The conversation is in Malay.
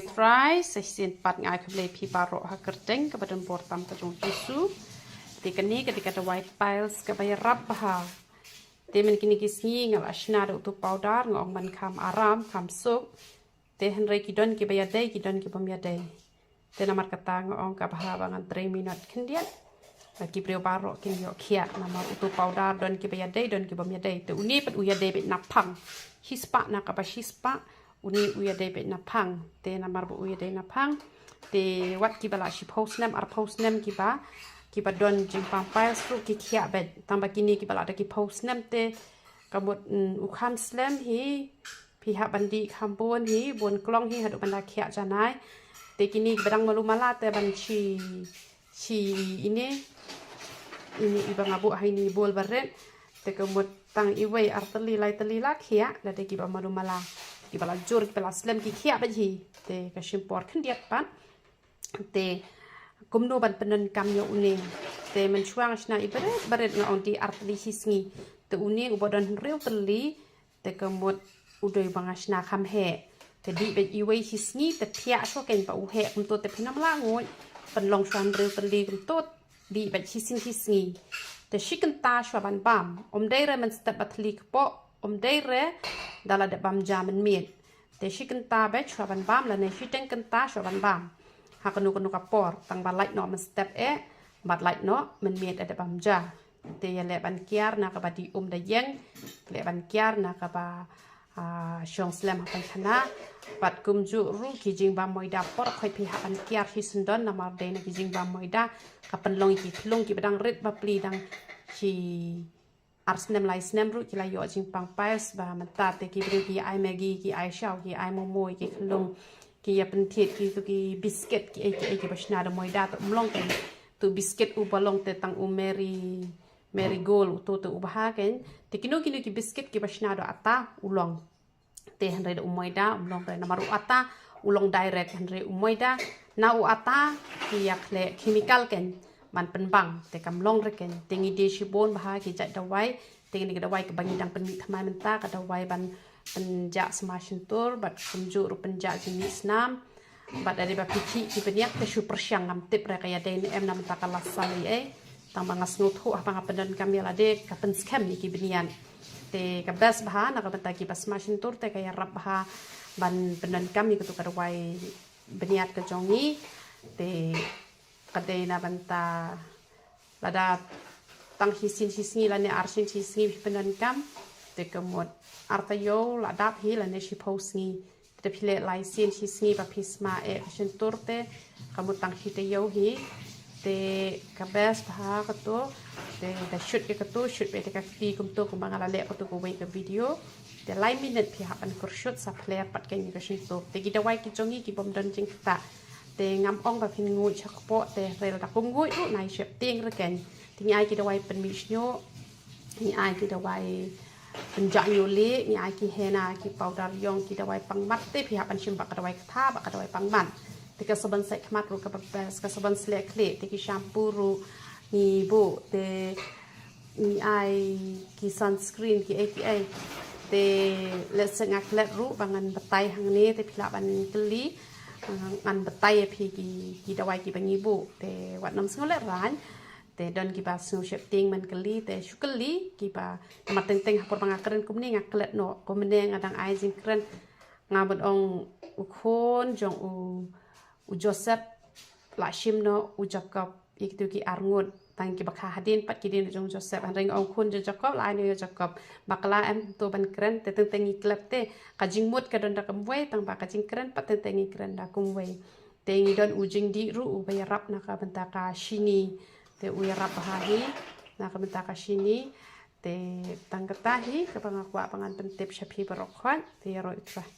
Fry sesin pat ngai keblei pi barok ha kerteng ke badan portam ke jong tisu ketika ni ketika the white piles ke bay rap ha temen kini kisngi ngal ashna do tu powder ngong man kam aram kam suk te henry kidon ki bay dai kidon ki bom ya dai te namar kata ngong ka bah bangan 3 minit kendian ki breu barok kin yo kia namar tu powder don ki bay dai don ki bom ya dai te uni pat uya dai bet napang hispa na ka ba hispa uni uya dai bet napang te namar bu uya dai napang te wat ki bala shi post nam ar post nam ki ba don jimpang piles ru ki kia bet tambah kini ki bala ada ki post nam te kabut ukhan slam hi pihak bandi kambon hi bon klong hi hadu banda kia janai te kini bedang malu mala te ban chi ini ibang abu hai ni bol barret te kemut tang iwei arteli lai teli la kia la te ki ba malu mala ki bala jur ki bala slam ki kia bet hi te ka shimpor kendiat pan te kumno ban penen kam yo uning te menchuang shna iberet baret nga onti artli hisngi te uning ubodon rew teli te kemut udoi bangashna kham he te di bet iwei hisngi te thia so ken pa u he kum to te phinam la ngoi pan long shwan rew teli kum to di bet hisngi te shikan ta shwa ban bam om dei re man step batli po om dei re dala de bam jaman miet te shikan ta bet shwa ban bam la ne shiten kan ta shwa ban bam hakanu kapor tang balait no man step bat light no man miet ada bam ja te ya le ban kiar na ka ba di da yeng le ban kiar na ka ba shong slam pan khana bat kum ju ru ki jing ba moida por khoi pi ha ban kiar hi sundon na mar de na ki jing ba moida ka pan long ki thlong ki badang ret ba pli dang chi arsnem lai snem ru ki la yo jing pang pais ba man ta te ki bru ki ai magi ki ai shao ki ai momoy ki thlong ki ya pentit ki tu ki biscuit ki basna da moida to mlong ken tu biscuit u balong te tang u mary gold tu ubaha ken te kinu ki biscuit ki basna do ata ulong te henre da moida mlong re namaru ata ulong direct henre moida na u ata ki ya kle chemical ken man penbang te kamlong re ken tengi de shibon baha ki jat da wai tengi da wai ke bangi dang penmi thamai menta ka da wai ban penjak semasin tur bat kumju ru penjak jenis nam bat dari ba pici ki penyak te super syang ngam tip ra kaya den em nam ta kala sali tang bangas nguthu apa ngapen kami la de kapen scam ki benian te ka bas baha na ka benta ki bas semasin tur te kaya rap baha ban penan kami kutu ka wai beniat ke jongi te kade na benta lada tang hisin la ne arsin hisin penan kam te kemut artayo la dap hi la ne shi posngi te pile lai sin shi sngi ba pisma shin turte kamu tang hi te yo hi te kabes ba ka to te da shoot ke to shoot be te ka ti kum to kum bangala le ko to ko wei ka video te lai minute pi ha an kur shoot sa player pat ke ni ka shin to te gi da wai ki jongi ki bom don jing ta te ngam ong ba phin ngui chak po te rel da kum ngui ru nai shep ting re ken ti ai ki da wai pen mi snyo ni ai ki da wai penjak yuli ni ai ki hena ki powder yong ki dawai pangmat te pihak pan shim bak dawai kha bak dawai pangman te ka saban sai khmat ru ka bes ka saban slek kle te ki shampoo ru ni bu te ni ai ki sunscreen ki APA te let sengak let ru bangan betai hang ni te phila ban kli an betai phi ki dawai ki bangi bu te wat nam sngole ran te don ki ba snu shep ting man kali te shukali ki ba mateng teng hapor pangakren kumni ngaklet no komene ngadang ai jing kren ngabot ong ukhon jong u Joseph la shim no u Jacob iktu ki arngut tang ki bakha hadin pat ki din jong Joseph an reng ong khon jo Jacob la ne Jacob bakla em to ban kren te teng teng klep te ka jing mut ka don da kamwe tang ba ka jing kren pat teng teng kren da kumwe te ngi don u jing di ru u bayarap na ka benta ka shini te uyarap bahahi na kamenta ka shini te tangkatahi kapang akwa pangan pentip syapi barokwan te yaro itra